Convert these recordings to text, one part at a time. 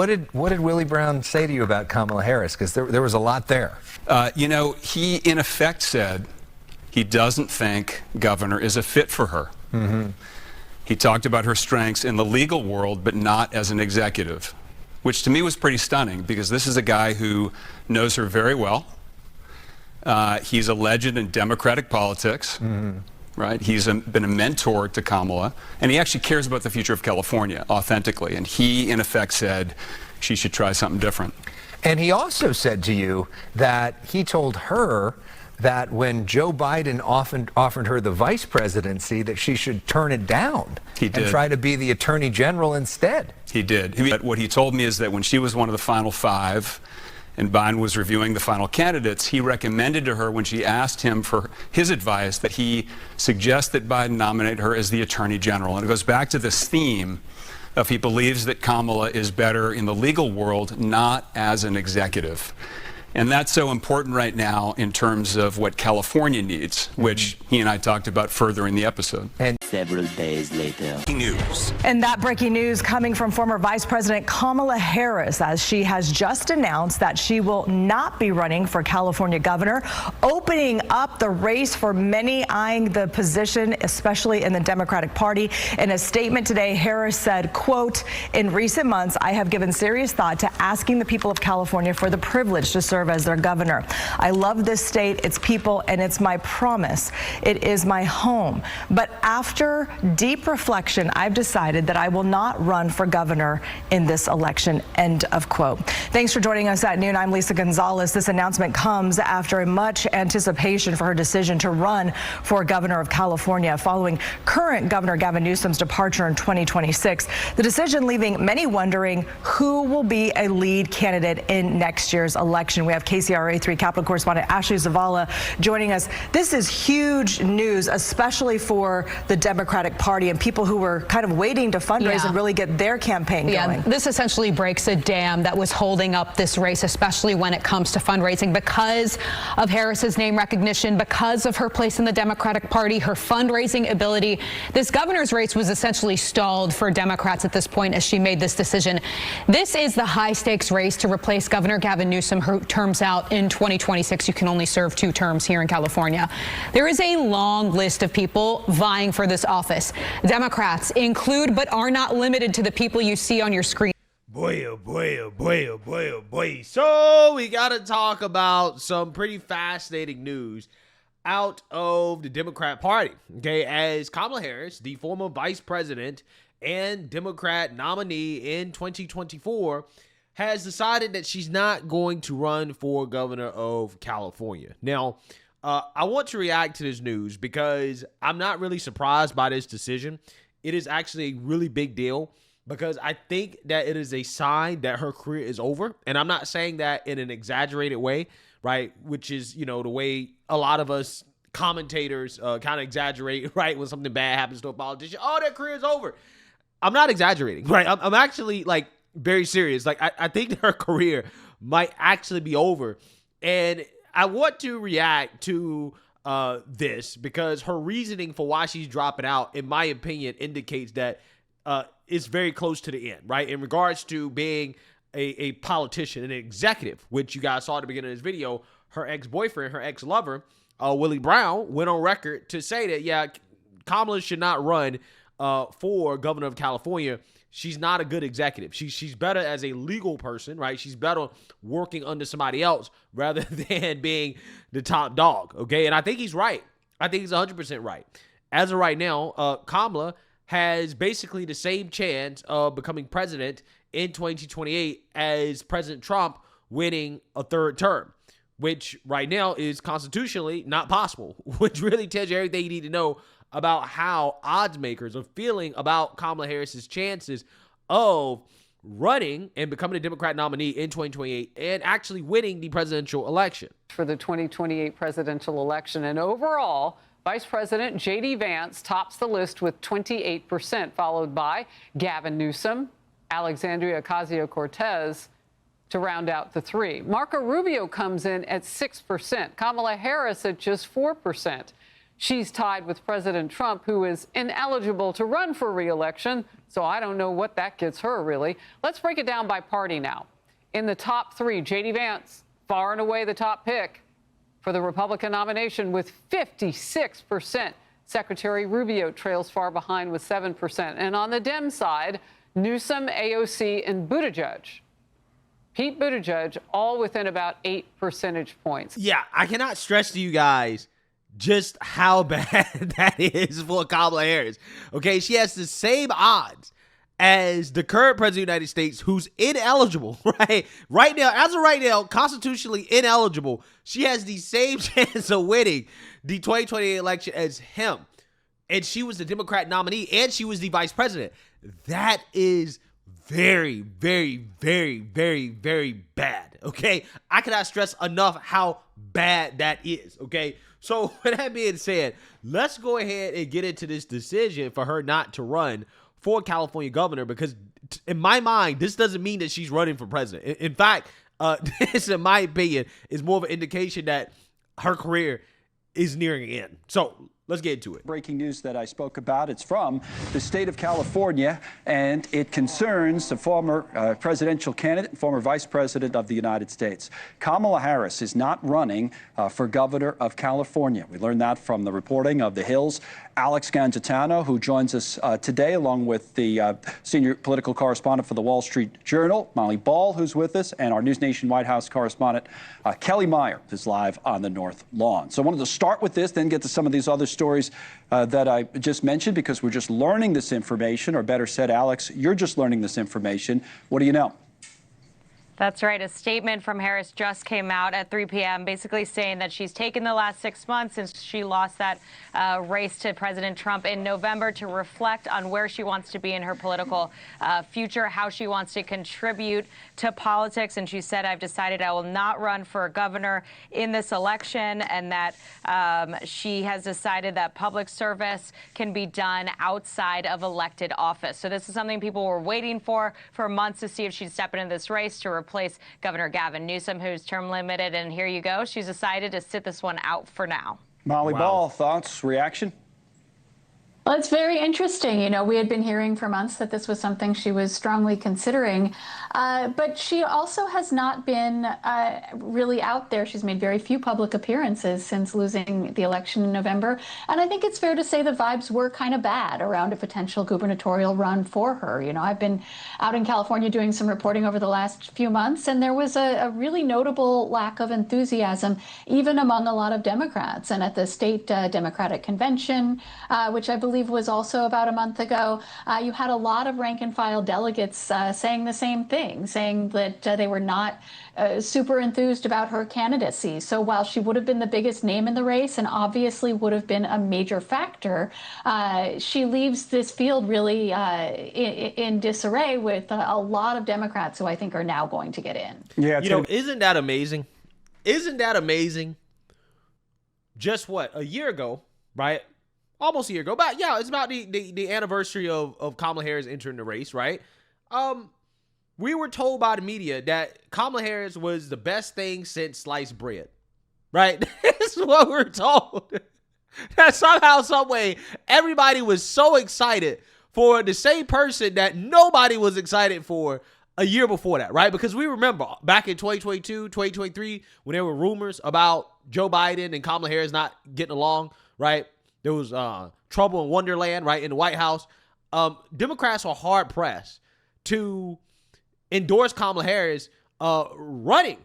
did Willie Brown say to you about Kamala Harris? Because there was a lot there. He in effect said he doesn't think governor is a fit for her. Mm-hmm. He talked about her strengths in the legal world, but not as an executive, which to me was pretty stunning because this is a guy who knows her very well. He's a legend in Democratic politics. Mm-hmm. Right? He's been a mentor to Kamala, and he actually cares about the future of California authentically. And he, in effect, said she should try something different. And he also said to you that he told her that when Joe Biden offered her the vice presidency, that she should turn it down. He did. And try to be the attorney general instead. He did. What he told me is that when she was one of the final five, and Biden was reviewing the final candidates, he recommended to her when she asked him for his advice that he suggest that Biden nominate her as the Attorney General. And it goes back to this theme of he believes that Kamala is better in the legal world, not as an executive. And that's so important right now in terms of what California needs, which he and I talked about further in the episode. And several days later. News. And that breaking news coming from former Vice President Kamala Harris, as she has just announced that she will not be running for California governor, opening up the race for many eyeing the position, especially in the Democratic Party. In a statement today, Harris said, quote, "In recent months, I have given serious thought to asking the people of California for the privilege to serve as their governor. I love this state, its people, and it's my promise. It is my home. But after deep reflection, I've decided that I will not run for governor in this election." End of quote. Thanks for joining us at noon. I'm Lisa Gonzalez. This announcement comes after much anticipation for her decision to run for governor of California following current Governor Gavin Newsom's departure in 2026. The decision leaving many wondering who will be a lead candidate in next year's election. We have KCRA3 Capitol correspondent Ashley Zavala joining us. This is huge news, especially for the Democratic Party and people who were kind of waiting to fundraise and really get their campaign going. This essentially breaks a dam that was holding up this race, especially when it comes to fundraising, because of Harris's name recognition, because of her place in the Democratic Party, her fundraising ability. This governor's race was essentially stalled for Democrats at this point as she made this decision. This is the high stakes race to replace Governor Gavin Newsom, who terms out in 2026. You can only serve 2 terms here in California. There is a long list of people vying for this office. Democrats include, but are not limited to, the people you see on your screen. Boy, oh boy, oh boy, oh boy, oh boy. So we got to talk about some pretty fascinating news out of the Democrat Party. Okay, as Kamala Harris, the former vice president and Democrat nominee in 2024, has decided that she's not going to run for governor of California. Now, I want to react to this news because I'm not really surprised by this decision. It is actually a really big deal because I think that it is a sign that her career is over. And I'm not saying that in an exaggerated way, right? Which is, the way a lot of us commentators kind of exaggerate, right? When something bad happens to a politician, oh, their career is over. I'm not exaggerating, right? I'm actually very serious. I think that her career might actually be over. And I want to react to this because her reasoning for why she's dropping out, in my opinion, indicates that it's very close to the end, right? In regards to being a politician, an executive, which you guys saw at the beginning of this video, her ex-boyfriend, her ex-lover, Willie Brown, went on record to say that, Kamala should not run for governor of California. She's not a good executive. She's better as a legal person, right? She's better working under somebody else rather than being the top dog, okay? And I think he's right. I think he's 100% right. As of right now, Kamala has basically the same chance of becoming president in 2028 as President Trump winning a 3rd term, which right now is constitutionally not possible, which really tells you everything you need to know about how odds makers are feeling about Kamala Harris's chances of running and becoming a Democrat nominee in 2028 and actually winning the presidential election. For the 2028 presidential election. And overall, Vice President J.D. Vance tops the list with 28%, followed by Gavin Newsom, Alexandria Ocasio-Cortez to round out the 3. Marco Rubio comes in at 6%, Kamala Harris at just 4%. She's tied with President Trump, who is ineligible to run for re-election. So I don't know what that gets her, really. Let's break it down by party now. In the top three, J.D. Vance, far and away the top pick for the Republican nomination with 56%. Secretary Rubio trails far behind with 7%. And on the Dem side, Newsom, AOC, and Buttigieg. Pete Buttigieg, all within about 8 percentage points. Yeah, I cannot stress to you guys just how bad that is for Kamala Harris. Okay, she has the same odds as the current president of the United States, who's ineligible, right? Right now, as of right now, constitutionally ineligible. She has the same chance of winning the 2028 election as him. And she was the Democrat nominee, and she was the vice president. That is very, very, very, very, very bad, okay? I cannot stress enough how bad that is, okay? So with that being said, let's go ahead and get into this decision for her not to run for California governor, because in my mind, this doesn't mean that she's running for president. In fact, this, in my opinion, is more of an indication that her career is nearing an end. So let's get into it. Breaking news that I spoke about. It's from the state of California, and it concerns the former presidential candidate and former vice president of the United States. Kamala Harris is not running for governor of California. We learned that from the reporting of The Hill's Alex Gangitano, who joins us today, along with the senior political correspondent for the Wall Street Journal, Molly Ball, who's with us, and our News Nation White House correspondent, Kelly Meyer, who's live on the North Lawn. So I wanted to start with this, then get to some of these other stories that I just mentioned, because we're just learning this information, or better said, Alex, you're just learning this information. What do you know? That's right. A statement from Harris just came out at 3 p.m. basically saying that she's taken the last 6 months since she lost that race to President Trump in November to reflect on where she wants to be in her political future, how she wants to contribute to politics. And she said, I've decided I will not run for governor in this election, and that she has decided that public service can be done outside of elected office. So this is something people were waiting for months, to see if she'd step into this race to replace Governor Gavin Newsom, who's term limited. And here you go. She's decided to sit this one out for now. Molly Ball, thoughts, reaction? Well, it's very interesting. You know, we had been hearing for months that this was something she was strongly considering, but she also has not been really out there. She's made very few public appearances since losing the election in November. And I think it's fair to say the vibes were kind of bad around a potential gubernatorial run for her. You know, I've been out in California doing some reporting over the last few months, and there was a really notable lack of enthusiasm, even among a lot of Democrats. And at the state Democratic convention, which I believe was also about a month ago, you had a lot of rank and file delegates saying the same thing, saying that they were not super enthused about her candidacy. So while she would have been the biggest name in the race and obviously would have been a major factor, she leaves this field really in disarray with a lot of Democrats who I think are now going to get in. Yeah, you know, isn't that amazing? Isn't that amazing? Just what, a year ago, right? Almost a year ago, but yeah, it's about the anniversary of Kamala Harris entering the race, right? We were told by the media that Kamala Harris was the best thing since sliced bread, right? This is what we're told. That somehow, some way, everybody was so excited for the same person that nobody was excited for a year before that, right? Because we remember back in 2022, 2023, when there were rumors about Joe Biden and Kamala Harris not getting along, right? There was trouble in Wonderland, right, in the White House. Democrats are hard-pressed to endorse Kamala Harris running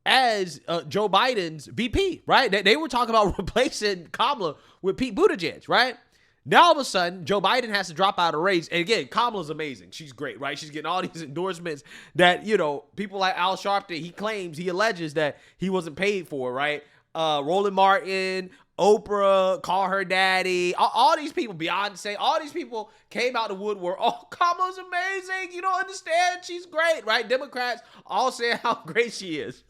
as Joe Biden's VP, right? They were talking about replacing Kamala with Pete Buttigieg, right? Now, all of a sudden, Joe Biden has to drop out of the race. And again, Kamala's amazing. She's great, right? She's getting all these endorsements that, you know, people like Al Sharpton, he alleges that he wasn't paid for, right? Roland Martin, Oprah, call her daddy, all these people, Beyonce, all these people came out the woodwork. Oh, Kamala's amazing. You don't understand. She's great, right? Democrats all saying how great she is.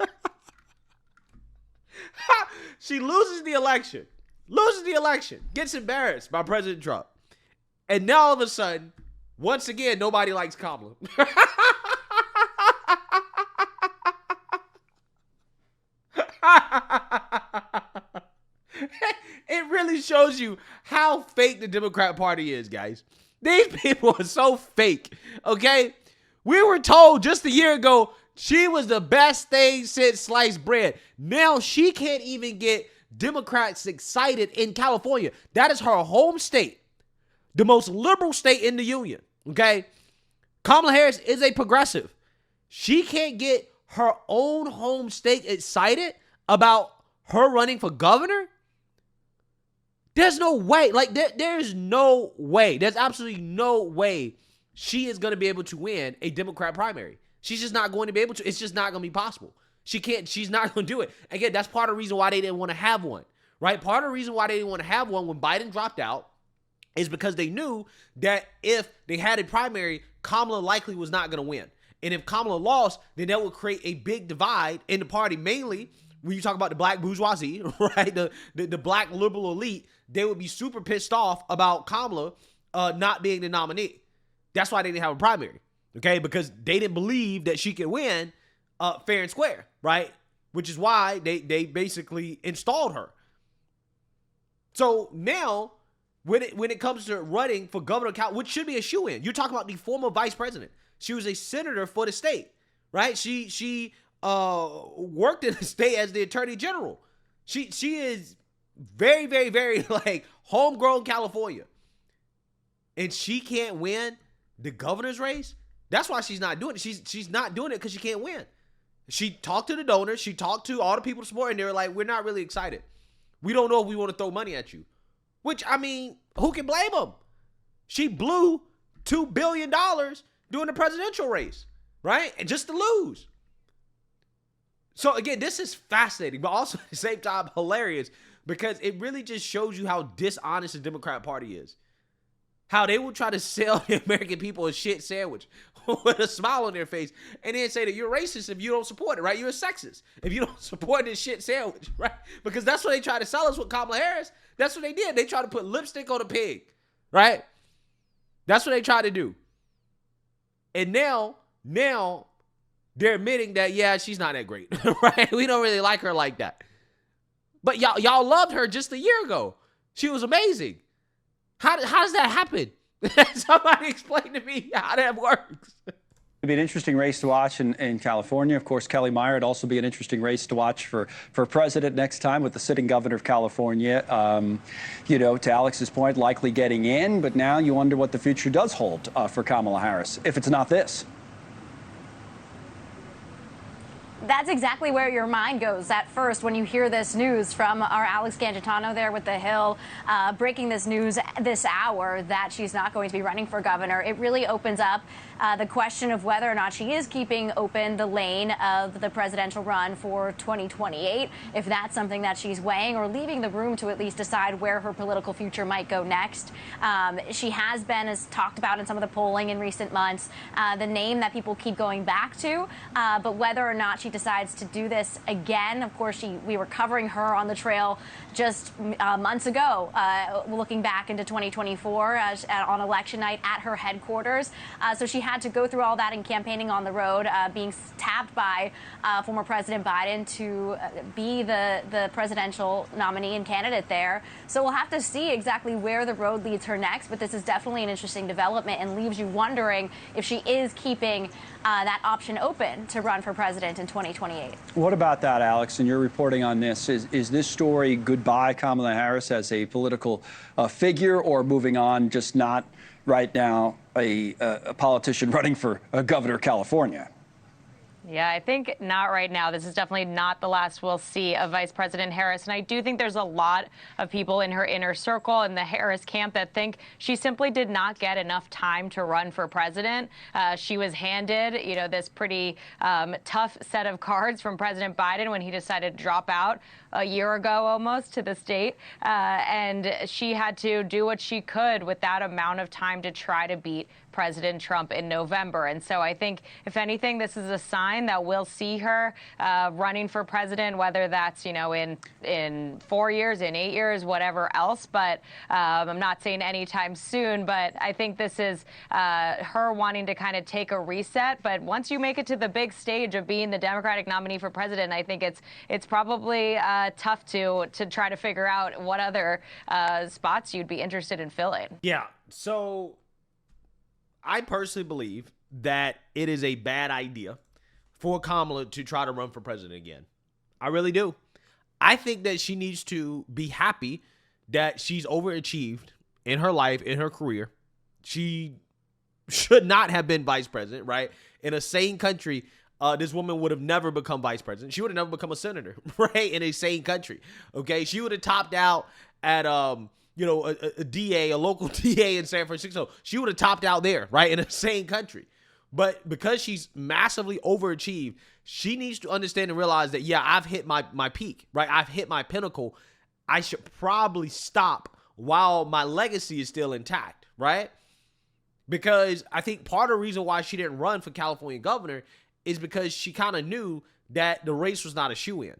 She loses the election, gets embarrassed by President Trump. And now all of a sudden, once again, nobody likes Kamala. It really shows you how fake the Democrat Party is, guys. These people are so fake, okay? We were told just a year ago she was the best thing since sliced bread. Now she can't even get Democrats excited in California. That is her home state, the most liberal state in the union, okay? Kamala Harris is a progressive. She can't get her own home state excited about her running for governor? There's no way. Like, there's no way. There's absolutely no way she is going to be able to win a Democrat primary. She's just not going to be able to. It's just not going to be possible. She can't. She's not going to do it. Again, that's part of the reason why they didn't want to have one, right? Part of the reason why they didn't want to have one when Biden dropped out is because they knew that if they had a primary, Kamala likely was not going to win. And if Kamala lost, then that would create a big divide in the party, mainly when you talk about the black bourgeoisie, right? The black liberal elite, they would be super pissed off about Kamala not being the nominee. That's why they didn't have a primary, okay? Because they didn't believe that she could win fair and square, right? Which is why they basically installed her. So now, when it comes to running for governor of California, which should be a shoo-in, you're talking about the former vice president. She was a senator for the state, right? She worked in the state as the attorney general. She is very, very, very like homegrown California. And she can't win the governor's race. That's why she's not doing it. She's not doing it because she can't win. She talked to the donors. She talked to all the people to support, and they were like, we're not really excited. We don't know if we want to throw money at you. Which, I mean, who can blame them? She blew $2 billion during the presidential race, right? And just to lose. So, again, this is fascinating, but also at the same time hilarious because it really just shows you how dishonest the Democrat Party is. How they will try to sell the American people a shit sandwich with a smile on their face and then say that you're racist if you don't support it, right? You're a sexist if you don't support this shit sandwich, right? Because that's what they try to sell us with Kamala Harris. That's what they did. They tried to put lipstick on a pig, right? That's what they tried to do. And now they're admitting that, yeah, she's not that great, right? We don't really like her like that. But y'all loved her just a year ago. She was amazing. How does that happen? Somebody explain to me how that works. It'd be an interesting race to watch in California. Of course, Kelly Meyer, it'd also be an interesting race to watch for president next time with the sitting governor of California. You know, to Alex's point, likely getting in, but now you wonder what the future does hold for Kamala Harris, if it's not this. That's exactly where your mind goes at first when you hear this news from our Alex Gangitano there with The Hill, breaking this news this hour that she's not going to be running for governor. It really opens up the question of whether or not she is keeping open the lane of the presidential run for 2028, if that's something that she's weighing, or leaving the room to at least decide where her political future might go next. She has been, as talked about in some of the polling in recent months, the name that people keep going back to, but whether or not she decides to do this again. Of course, we were covering her on the trail just months ago, looking back into 2024 on election night at her headquarters. So she had to go through all that in campaigning on the road, being tapped by former President Biden to be the presidential nominee and candidate there. So we'll have to see exactly where the road leads her next. But this is definitely an interesting development and leaves you wondering if she is keeping that option open to run for president in 2028. What about that, Alex? And you're reporting on this. Is this story goodbye Kamala Harris as a political figure, or moving on, just not right now a politician running for governor of California? Yeah, I think not right now. This is definitely not the last we'll see of Vice President Harris. And I do think there's a lot of people in her inner circle in the Harris camp that think she simply did not get enough time to run for president. She was handed, this pretty tough set of cards from President Biden when he decided to drop out a year ago almost to the state. And she had to do what she could with that amount of time to try to beat President Trump in November. And so I think, if anything, this is a sign that we'll see her running for president, whether that's, in 4 years, in 8 years, whatever else. But I'm not saying anytime soon, but I think this is her wanting to kind of take a reset. But once you make it to the big stage of being the Democratic nominee for president, I think it's probably tough to try to figure out what other spots you'd be interested in filling. Yeah. So I personally believe that it is a bad idea for Kamala to try to run for president again. I really do. I think that she needs to be happy that she's overachieved in her life, in her career. She should not have been vice president, right? In a sane country, this woman would have never become vice president. She would have never become a senator, right? In a sane country, okay? She would have topped out at, a DA, a local DA in San Francisco. She would have topped out there, right? In a sane country. But because she's massively overachieved, she needs to understand and realize that, yeah, I've hit my peak, right? I've hit my pinnacle. I should probably stop while my legacy is still intact, right? Because I think part of the reason why she didn't run for California governor is because she kind of knew that the race was not a shoo-in.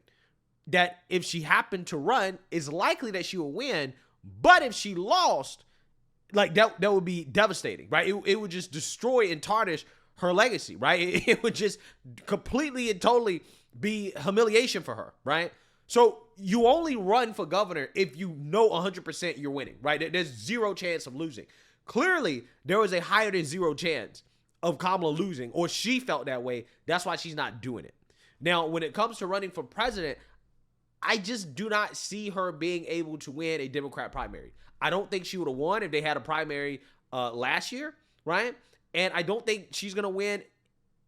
That if she happened to run, it's likely that she would win. But if she lost, like that would be devastating, right? It would just destroy and tarnish her legacy, right? It would just completely and totally be humiliation for her, right? So you only run for governor if you know 100% you're winning, right? There's zero chance of losing. Clearly, there was a higher than zero chance of Kamala losing, or she felt that way. That's why she's not doing it. Now, when it comes to running for president, I just do not see her being able to win a Democrat primary. I don't think she would have won if they had a primary last year, right? And I don't think she's going to win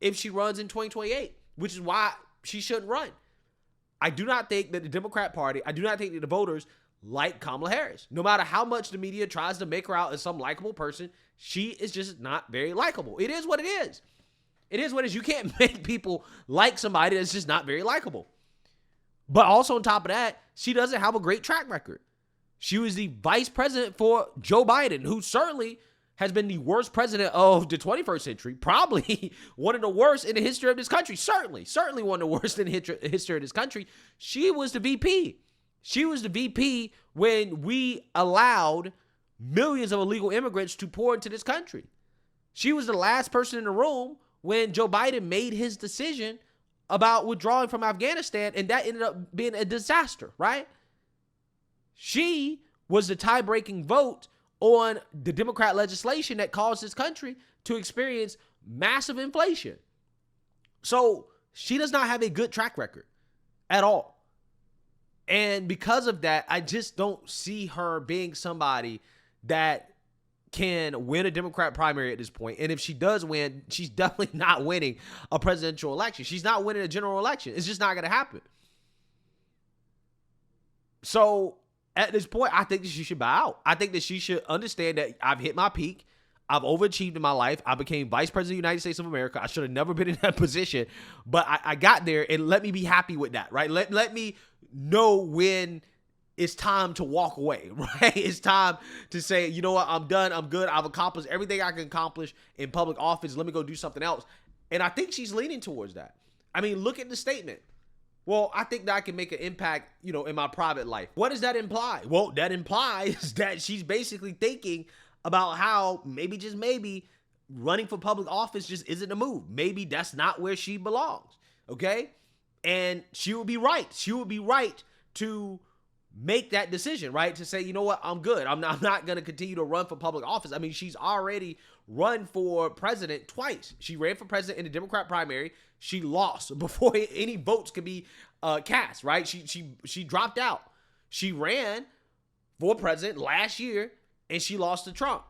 if she runs in 2028, which is why she shouldn't run. I do not think that the Democrat Party, I do not think that the voters like Kamala Harris. No matter how much the media tries to make her out as some likable person, she is just not very likable. It is what it is. It is what it is. You can't make people like somebody that's just not very likable. But also on top of that, she doesn't have a great track record. She was the vice president for Joe Biden, who certainly has been the worst president of the 21st century, probably one of the worst in the history of this country. Certainly one of the worst in the history of this country. She was the VP. She was the VP when we allowed millions of illegal immigrants to pour into this country. She was the last person in the room when Joe Biden made his decision about withdrawing from Afghanistan, and that ended up being a disaster, right? She was the tie-breaking vote on the Democrat legislation that caused this country to experience massive inflation. So she does not have a good track record at all. And because of that, I just don't see her being somebody that can win a Democrat primary at this point. And if she does win, she's definitely not winning a presidential election. She's not winning a general election. It's just not going to happen. So at this point, I think that she should bow out. I think that she should understand that I've hit my peak. I've overachieved in my life. I became vice president of the United States of America. I should have never been in that position, but I got there, and let me be happy with that, right? Let me know when it's time to walk away, right? It's time to say, you know what, I'm done. I'm good. I've accomplished everything I can accomplish in public office. Let me go do something else. And I think she's leaning towards that. I mean, look at the statement. Well, I think that I can make an impact, in my private life. What does that imply? Well, that implies that she's basically thinking about how maybe, just maybe, running for public office just isn't a move. Maybe that's not where she belongs, okay? And she would be right. She would be right to make that decision, right? To say, you know what, I'm good. I'm not going to continue to run for public office. I mean, she's already run for president twice. She ran for president in the Democrat primary. She lost before any votes could be cast, right? She dropped out. She ran for president last year, and she lost to Trump.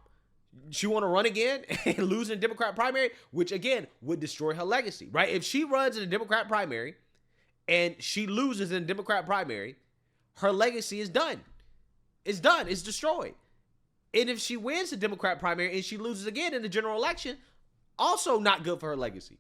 She want to run again and lose in the Democrat primary, which, again, would destroy her legacy, right? If she runs in the Democrat primary and she loses in the Democrat primary, her legacy is done. It's done. It's destroyed. And if she wins the Democrat primary and she loses again in the general election, also not good for her legacy.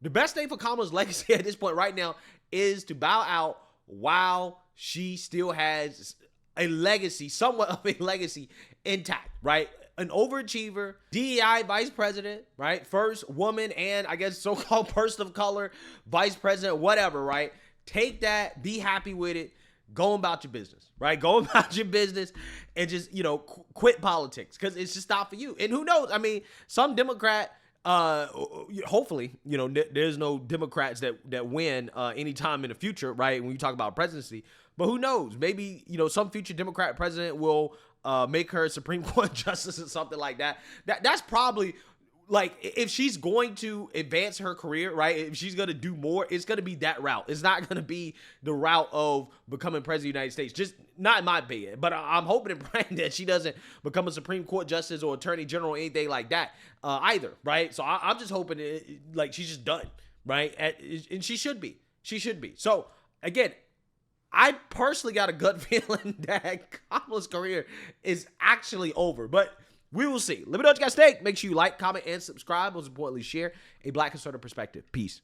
The best thing for Kamala's legacy at this point right now is to bow out while she still has a legacy, somewhat of a legacy intact, right? an overachiever, DEI vice president, right? First woman and I guess so-called person of color, vice president, whatever, right? Take that, be happy with it, go about your business, right? Go about your business and just, quit politics because it's just not for you. And who knows? I mean, some Democrat, hopefully, there's no Democrats that win anytime in the future, right? When you talk about presidency, but who knows? Maybe, some future Democrat president will make her a Supreme Court justice or something like that. That's probably like if she's going to advance her career, right? If she's going to do more, it's going to be that route. It's not going to be the route of becoming president of the United States. Just not in my opinion. But I'm hoping and praying that she doesn't become a Supreme Court justice or attorney general or anything like that either, right? So I'm just hoping like she's just done, right? And she should be. She should be. So again, I personally got a gut feeling that Kamala's career is actually over, but we will see. Let me know what you guys think. Make sure you like, comment, and subscribe. Most importantly, share a Black conservative perspective. Peace.